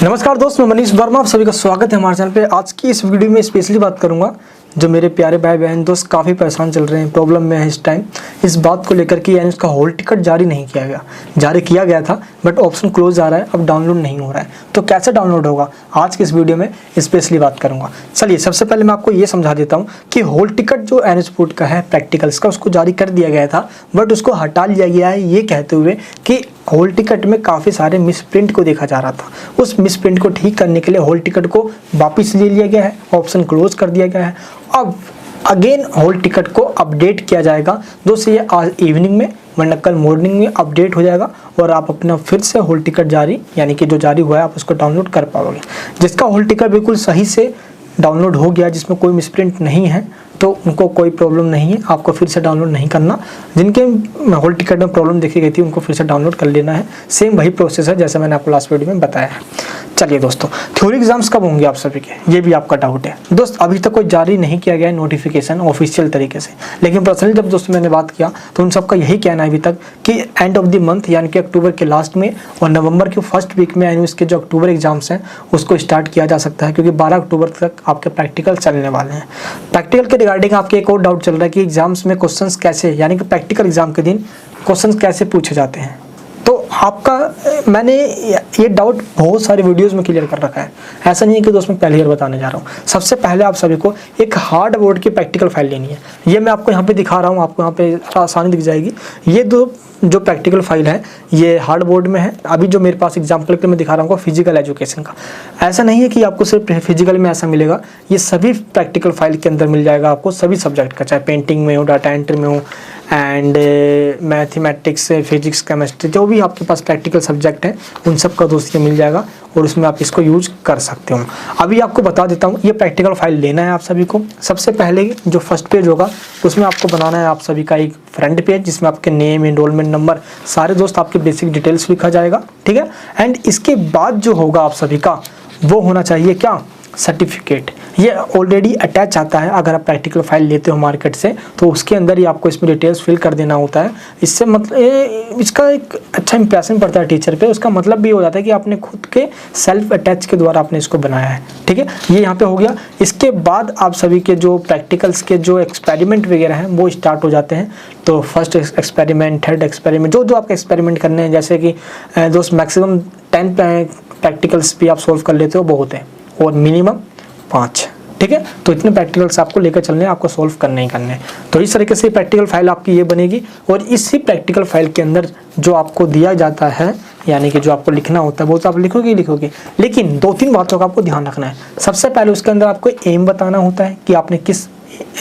नमस्कार दोस्त, मैं मनीष वर्मा, आप सभी का स्वागत है हमारे चैनल पे। आज की इस वीडियो में स्पेशली बात करूंगा जो मेरे प्यारे भाई बहन दोस्त काफ़ी परेशान चल रहे हैं, प्रॉब्लम में है इस टाइम, इस बात को लेकर कि यानी उसका हॉल टिकट जारी नहीं किया गया। जारी किया गया था बट ऑप्शन क्लोज आ रहा है, अब डाउनलोड नहीं हो रहा है। तो कैसे डाउनलोड होगा, आज की इस वीडियो में स्पेशली बात करूंगा। चलिए सबसे पहले मैं आपको ये समझा देता हूँ कि हॉल टिकट जो एन एच बोर्ड का है प्रैक्टिकल्स का, उसको जारी कर दिया गया था बट उसको हटा लिया गया है, ये कहते हुए कि हॉल टिकट में काफ़ी सारे मिसप्रिंट को देखा जा रहा था। उस मिसप्रिंट को ठीक करने के लिए हॉल टिकट को वापस ले लिया गया है, ऑप्शन क्लोज कर दिया गया है। अब अगेन हॉल टिकट को अपडेट किया जाएगा दोस्तों, ये आज इवनिंग में वरना कल मॉर्निंग में अपडेट हो जाएगा और आप अपना फिर से हॉल टिकट जारी यानी कि जो जारी हुआ है आप उसको डाउनलोड कर पाओगे। जिसका हॉल टिकट बिल्कुल सही से डाउनलोड हो गया, जिसमें कोई मिसप्रिंट नहीं है, तो उनको कोई प्रॉब्लम नहीं है, आपको फिर से डाउनलोड नहीं करना। जिनके हॉल टिकट में प्रॉब्लम देखी गई थी उनको फिर से डाउनलोड कर लेना है। सेम वही प्रोसेस है जैसे मैंने आपको लास्ट वीडियो में बताया है। चलिए दोस्तों, थ्योरी एग्जाम्स कब होंगे आप सभी के, ये भी आपका डाउट है दोस्त। अभी तक कोई जारी नहीं किया गया है नोटिफिकेशन ऑफिशियल तरीके से, लेकिन पर्सनली जब दोस्तों मैंने बात किया तो उन सबका यही कहना है अभी तक कि एंड ऑफ द मंथ यानी कि अक्टूबर के लास्ट में और नवंबर के फर्स्ट वीक में यानी उसके जो अक्टूबर एग्जाम्स हैं उसको स्टार्ट किया जा सकता है, क्योंकि 12 अक्टूबर तक आपके प्रैक्टिकल चलने वाले हैं। प्रैक्टिकल के रिगार्डिंग आपके एक और डाउट चल रहा है कि एग्जाम्स में क्वेश्चंस कैसे, यानी कि प्रैक्टिकल एग्जाम के दिन क्वेश्चंस कैसे पूछे जाते हैं। तो आपका मैंने ये डाउट बहुत सारे वीडियोस में क्लियर कर रखा है, ऐसा नहीं है कि दोस्त मैं पहली बार बताने जा रहा हूँ। सबसे पहले आप सभी को एक हार्ड बोर्ड की प्रैक्टिकल फाइल लेनी है। ये मैं आपको यहाँ पे दिखा रहा हूँ, आपको यहाँ पे आसानी दिख जाएगी। ये जो प्रैक्टिकल फाइल है ये हार्ड बोर्ड में है। अभी जो मेरे पास एग्जाम्पल के मैं दिखा रहा हूँ फिजिकल एजुकेशन का, ऐसा नहीं है कि आपको सिर्फ फिजिकल में ऐसा मिलेगा, ये सभी प्रैक्टिकल फाइल के अंदर मिल जाएगा आपको, सभी सब्जेक्ट का, चाहे पेंटिंग में हो, डाटा एंट्री में हो, एंड मैथमेटिक्स, फिजिक्स, केमिस्ट्री, जो भी आपके पास प्रैक्टिकल सब्जेक्ट है उन सब का दोस्त ये मिल जाएगा और उसमें आप इसको यूज कर सकते हो। अभी आपको बता देता हूँ, ये प्रैक्टिकल फाइल लेना है आप सभी को। सबसे पहले जो फर्स्ट पेज होगा उसमें आपको बनाना है आप सभी का एक फ्रंट पेज, जिसमें आपके नेम, एनरोलमेंट नंबर, सारे दोस्त आपके बेसिक डिटेल्स लिखा जाएगा, ठीक है। एंड इसके बाद जो होगा आप सभी का वो होना चाहिए क्या, सर्टिफिकेट। ये ऑलरेडी अटैच आता है, अगर आप प्रैक्टिकल फाइल लेते हो मार्केट से तो उसके अंदर ही आपको इसमें डिटेल्स फिल कर देना होता है। इससे मतलब इसका एक अच्छा इंप्रेशन पड़ता है टीचर पे, उसका मतलब भी हो जाता है कि आपने खुद के सेल्फ अटैच के द्वारा आपने इसको बनाया है, ठीक है। ये यहाँ पे हो गया। इसके बाद आप सभी के जो प्रैक्टिकल्स के जो एक्सपेरिमेंट वगैरह हैं वो स्टार्ट हो जाते हैं। तो फर्स्ट एक्सपेरिमेंट, थर्ड एक्सपेरिमेंट, जो आपके एक्सपेरिमेंट करने हैं, जैसे कि दोस्त मैक्सिमम 10 प्रैक्टिकल्स भी आप सोल्व कर लेते हो बहुत है, और मिनिमम 5, ठीक है। तो इतने प्रैक्टिकल्स आपको लेकर चलने हैं, आपको सॉल्व करने ही करने हैं। तो इस तरीके से प्रैक्टिकल फाइल आपकी ये बनेगी और इसी प्रैक्टिकल फाइल के अंदर जो आपको दिया जाता है यानी कि जो आपको लिखना होता है वो तो आप लिखोगे ही लिखोगे, लेकिन 2-3 बातों का आपको ध्यान रखना है। सबसे पहले उसके अंदर आपको एम बताना होता है कि आपने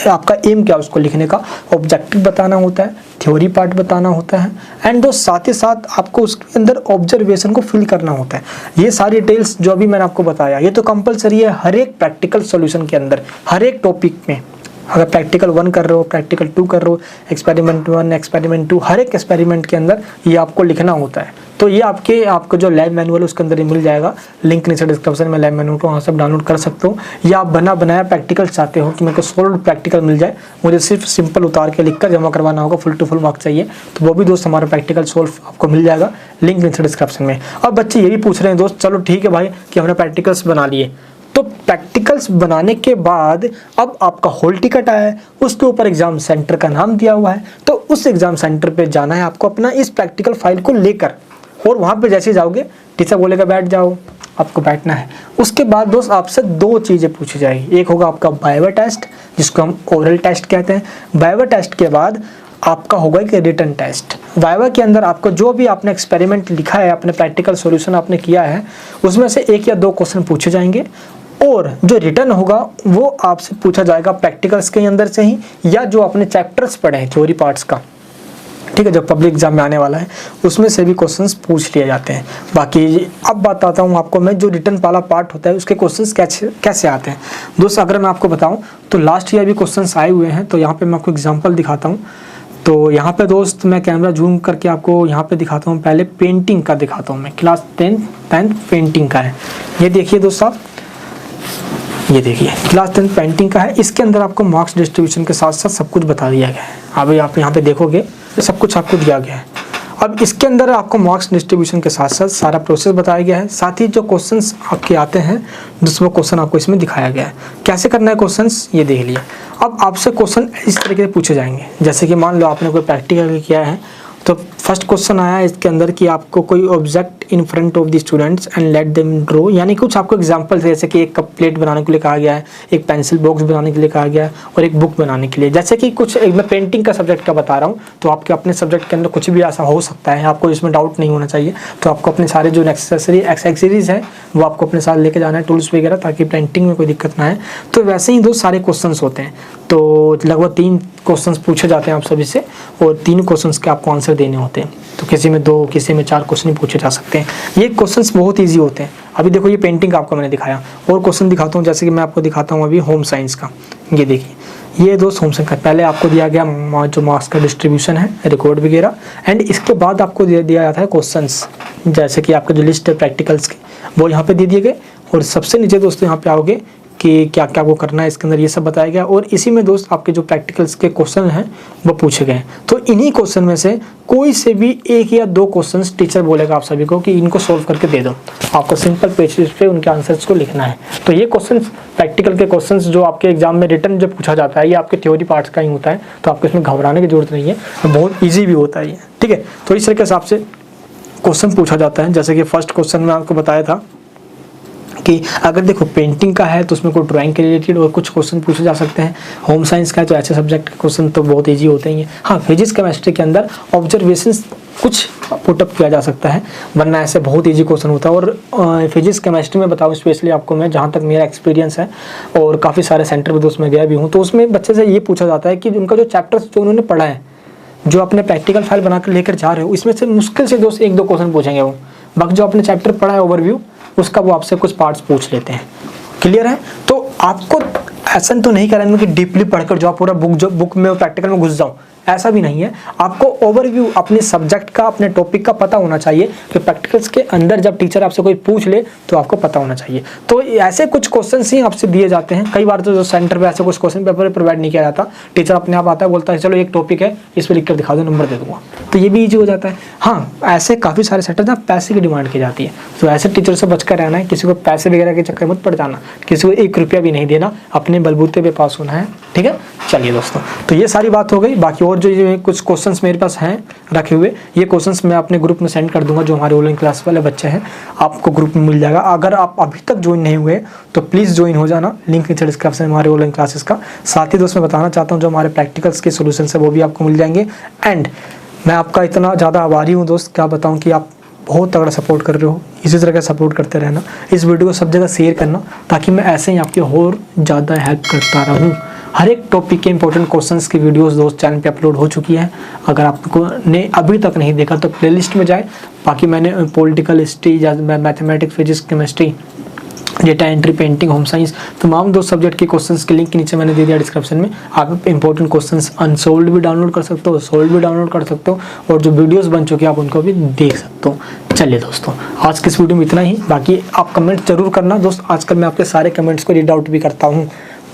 आपका एम क्या उसको लिखने का, ऑब्जेक्टिव बताना होता है, थ्योरी पार्ट बताना होता है, एंड दो साथ ही साथ आपको उसके अंदर ऑब्जर्वेशन को फिल करना होता है। ये सारी डिटेल्स जो अभी मैंने आपको बताया ये तो कंपलसरी है हर एक प्रैक्टिकल सॉल्यूशन के अंदर, हर एक टॉपिक में। अगर प्रैक्टिकल 1 कर रहे हो, प्रैक्टिकल 2 कर रहे हो, एक्सपेरिमेंट 1, एक्सपेरिमेंट 2, हर एक एक्सपेरिमेंट के अंदर ये आपको लिखना होता है। तो ये आपको जो लैब मैनुअल उसके अंदर ही मिल जाएगा, लिंक नीचे डिस्क्रिप्शन में लैब मैनुअल को वहाँ से डाउनलोड कर सकते हो। या आप बना बनाया प्रैक्टिकल चाहते हो कि मेरे को सोल्ड प्रैक्टिकल मिल जाए, मुझे सिर्फ सिंपल उतार के लिख कर जमा करवाना होगा, फुल टू फुल मार्क चाहिए, तो वो भी दोस्त हमारा प्रैक्टिकल सोल्व आपको मिल जाएगा, लिंक नीचे डिस्क्रिप्शन में। अब बच्चे ये भी पूछ रहे हैं दोस्त, चलो ठीक है भाई कि हमने प्रैक्टिकल्स बना लिए, तो प्रैक्टिकल्स बनाने के बाद अब आपका हॉल टिकट आया है, उसके ऊपर एग्जाम सेंटर का नाम दिया हुआ है, तो उस एग्जाम सेंटर पे जाना है आपको अपना इस प्रैक्टिकल फाइल को लेकर, और वहाँ पे जैसे जाओगे टीचर बोलेगा बैठ जाओ, आपको बैठना है। उसके बाद दोस्त आपसे 2 चीज़ें पूछी जाएगी, एक होगा आपका वाइवा टेस्ट जिसको हम ओरल टेस्ट कहते हैं। वाइवा टेस्ट के बाद आपका होगा एक रिटन टेस्ट। वाइवा के अंदर आपको जो भी आपने एक्सपेरिमेंट लिखा है, अपने प्रैक्टिकल सॉल्यूशन आपने किया है, उसमें से 1 या 2 क्वेश्चन पूछे जाएंगे, और जो रिटर्न होगा वो आपसे पूछा जाएगा प्रैक्टिकल्स के अंदर से ही, या जो आपने चैप्टर्स पढ़े हैं थ्योरी पार्ट्स का, ठीक है, जो पब्लिक एग्जाम में आने वाला है उसमें से भी क्वेश्चंस पूछ लिए जाते हैं। बाकी अब बताता हूँ आपको मैं, जो रिटर्न वाला पार्ट होता है उसके क्वेश्चंस कैसे आते हैं दोस्त। अगर मैं आपको बताऊँ तो लास्ट ईयर भी क्वेश्चंस आए हुए हैं, तो यहाँ पे मैं आपको एग्जांपल दिखाता हूँ। तो यहाँ पे दोस्त मैं कैमरा जूम करके आपको यहाँ पे दिखाता हूँ। पहले पेंटिंग का दिखाता हूँ मैं, क्लास 10th पेंटिंग का है। ये देखिए दोस्त आप, ये देखिए क्लास 10 पेंटिंग का है। इसके अंदर आपको मार्क्स डिस्ट्रीब्यूशन के साथ साथ सब कुछ बता दिया गया है। अभी आप यहाँ पे देखोगे तो सब कुछ आपको दिया गया है। अब इसके अंदर आपको मार्क्स डिस्ट्रीब्यूशन के साथ साथ सारा प्रोसेस बताया गया है, साथ ही जो क्वेश्चंस आपके आते हैं दूसरा क्वेश्चन आपको इसमें दिखाया गया है। कैसे करना है क्वेश्चंस ये देख लिया। अब आपसे क्वेश्चन इस तरीके से पूछे जाएंगे, जैसे कि मान लो आपने कोई प्रैक्टिकल किया है तो फर्स्ट क्वेश्चन आया इसके अंदर कि आपको कोई object in front of the students and let them draw, यानी कुछ आपको एग्जांपल जैसे कि एक कप प्लेट बनाने के लिए कहा गया है, एक पेंसिल बॉक्स बनाने के लिए कहा गया है और एक बुक बनाने के लिए। जैसे कि कुछ मैं पेंटिंग का सब्जेक्ट का बता रहा हूँ तो आपके अपने सब्जेक्ट के अंदर कुछ भी ऐसा हो सकता है, आपको इसमें डाउट नहीं होना चाहिए। तो आपको अपने सारे जो एक्सेसरीज है वो आपको अपने साथ लेके जाना है, टूल्स वगैरह, ताकि पेंटिंग में कोई दिक्कत ना आए। तो वैसे ही दो सारे क्वेश्चन होते हैं, तो लगभग 3 क्वेश्चंस पूछे जाते हैं आप सभी से और 3 क्वेश्चंस के आपको आंसर देने होते हैं। तो किसी में 2 किसी में 4 क्वेश्चन पूछे जा सकते हैं। ये क्वेश्चंस बहुत इजी होते हैं। अभी देखो ये पेंटिंग आपको मैंने दिखाया, और क्वेश्चन दिखाता हूँ, जैसे कि मैं आपको दिखाता हूँ अभी होम साइंस का। ये देखिए ये दोस्त होम साइंस का पहले आपको दिया गया जो मार्क्स का डिस्ट्रीब्यूशन है, रिकॉर्ड वगैरह, एंड इसके बाद आपको दिया जाता है क्वेश्चंस, जैसे कि आपका जो लिस्ट है प्रैक्टिकल्स की वो यहाँ पे दे दिए गए। और सबसे नीचे दोस्तों यहाँ पे आओगे कि क्या क्या वो करना है, इसके अंदर ये सब बताया गया। और इसी में दोस्त आपके जो प्रैक्टिकल्स के क्वेश्चन हैं वो पूछे गए। तो इन्हीं क्वेश्चन में से कोई से भी 1 या 2 क्वेश्चंस टीचर बोलेगा आप सभी को कि इनको सोल्व करके दे दो, आपको सिंपल पेज पे उनके आंसर्स को लिखना है। तो ये क्वेश्चंस प्रैक्टिकल के क्वेश्चंस जो आपके एग्जाम में रिटर्न जब पूछा जाता है, ये आपके थ्योरी पार्ट्स का ही होता है, तो आपको इसमें घबराने की जरूरत नहीं है, बहुत ईजी भी होता है ये, ठीक है। तो इस तरीके से आपसे क्वेश्चन पूछा जाता है। जैसे कि फर्स्ट क्वेश्चन में आपको बताया था कि अगर देखो पेंटिंग का है तो उसमें कोई ड्राइंग के रिलेटेड और कुछ क्वेश्चन पूछे जा सकते हैं। होम साइंस का है तो ऐसे सब्जेक्ट के क्वेश्चन तो बहुत इजी होते हैं। हाँ, फिजिक्स केमिस्ट्री के अंदर ऑब्जर्वेशंस कुछ पुटअप किया जा सकता है, वरना ऐसे बहुत इजी क्वेश्चन होता है। और फिजिक्स केमिस्ट्री में बताऊँ स्पेशली आपको मैं, जहाँ तक मेरा एक्सपीरियंस है और काफ़ी सारे सेंटर में दोस्त में गया भी हूँ, तो उसमें बच्चे से ये पूछा जाता है कि उनका जो चैप्टर्स जो उन्होंने पढ़ा है, जो अपने प्रैक्टिकल फाइल बनाकर लेकर जा रहे हो, इसमें से मुश्किल से दोस्त 1-2 क्वेश्चन पूछेंगे वो। बाकी जो आपने चैप्टर पढ़ा है ओवरव्यू, उसका वो आपसे कुछ पार्ट्स पूछ लेते हैं। क्लियर है? तो आपको ऐसा तो नहीं करना कि डीपली पढ़कर जो आप पूरा बुक में प्रैक्टिकल में घुस जाओ, ऐसा भी नहीं है। आपको ओवरव्यू अपने सब्जेक्ट का, अपने टॉपिक का पता होना चाहिए कि प्रैक्टिकल्स के अंदर जब टीचर आपसे कोई पूछ ले तो आपको पता होना चाहिए। तो ऐसे कुछ क्वेश्चंस ही आपसे दिए जाते हैं। कई बार तो जो सेंटर पे ऐसे कुछ क्वेश्चन पेपर प्रोवाइड नहीं किया जाता, टीचर अपने आप आता है, बोलता है चलो एक टॉपिक है इस पर लिख कर दिखा दो, नंबर दे दूंगा, तो ये भी ईजी हो जाता है। हाँ, ऐसे काफ़ी सारे सेंटर जहाँ पैसे की डिमांड की जाती है, तो ऐसे टीचर से बचकर रहना है। किसी को पैसे वगैरह के चक्कर मत पड़ जाना, किसी को 1 रुपया भी नहीं देना, अपने बलबूते पे पास होना है, ठीक है। चलिए दोस्तों, तो ये सारी बात हो गई। बाकी और जो ये कुछ क्वेश्चंस मेरे पास हैं रखे हुए, ये क्वेश्चंस मैं अपने ग्रुप में सेंड कर दूंगा। जो हमारे ऑनलाइन क्लास वाले बच्चे हैं, आपको ग्रुप में मिल जाएगा। अगर आप अभी तक ज्वाइन नहीं हुए तो प्लीज़ ज्वाइन हो जाना, लिंक नीचे डिस्क्रिप्शन में हमारे ऑनलाइन क्लासेस का। साथ ही दोस्त मैं बताना चाहता हूँ जो हमारे प्रैक्टिकल्स के सोल्यूशन है वो भी आपको मिल जाएंगे। एंड मैं आपका इतना ज़्यादा आभारी हूँ दोस्त, क्या बताऊँ कि आप बहुत तगड़ा सपोर्ट कर रहे हो। इसी तरह का सपोर्ट करते रहना, इस वीडियो को सब जगह शेयर करना, ताकि मैं ऐसे ही आपकी और ज़्यादा हेल्प करता रहूँ। हर एक टॉपिक के इंपॉर्टेंट क्वेश्चंस की वीडियोस दोस्त चैनल पे अपलोड हो चुकी है। अगर आपको ने अभी तक नहीं देखा तो प्लेलिस्ट में जाए। बाकी मैंने पॉलिटिकल हिस्ट्री या mathematics, physics, chemistry, data entry, painting, home science, तमाम 2 सब्जेक्ट के क्वेश्चंस के लिंक नीचे मैंने दे दिया डिस्क्रिप्शन में। आप इंपॉर्टेंट क्वेश्चंस अनसोल्ड भी डाउनलोड कर सकते हो, सोल्ड भी डाउनलोड कर सकते हो, और जो वीडियोस बन चुके हैं आप उनको भी देख सकते हो। चलिए दोस्तों, आज की इस वीडियो में इतना ही। बाकी आप कमेंट जरूर करना दोस्त, आजकल मैं आपके सारे कमेंट्स को रीड आउट भी करता हूँ।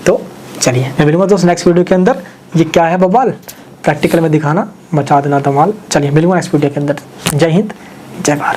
तो चलिए मैं मिलूंगा दोस्त नेक्स्ट वीडियो के अंदर। ये क्या है बवाल, प्रैक्टिकल में दिखाना, मचा देना धमाल। चलिए मिलूंगा नेक्स्ट वीडियो के अंदर। जय हिंद, जय भारत।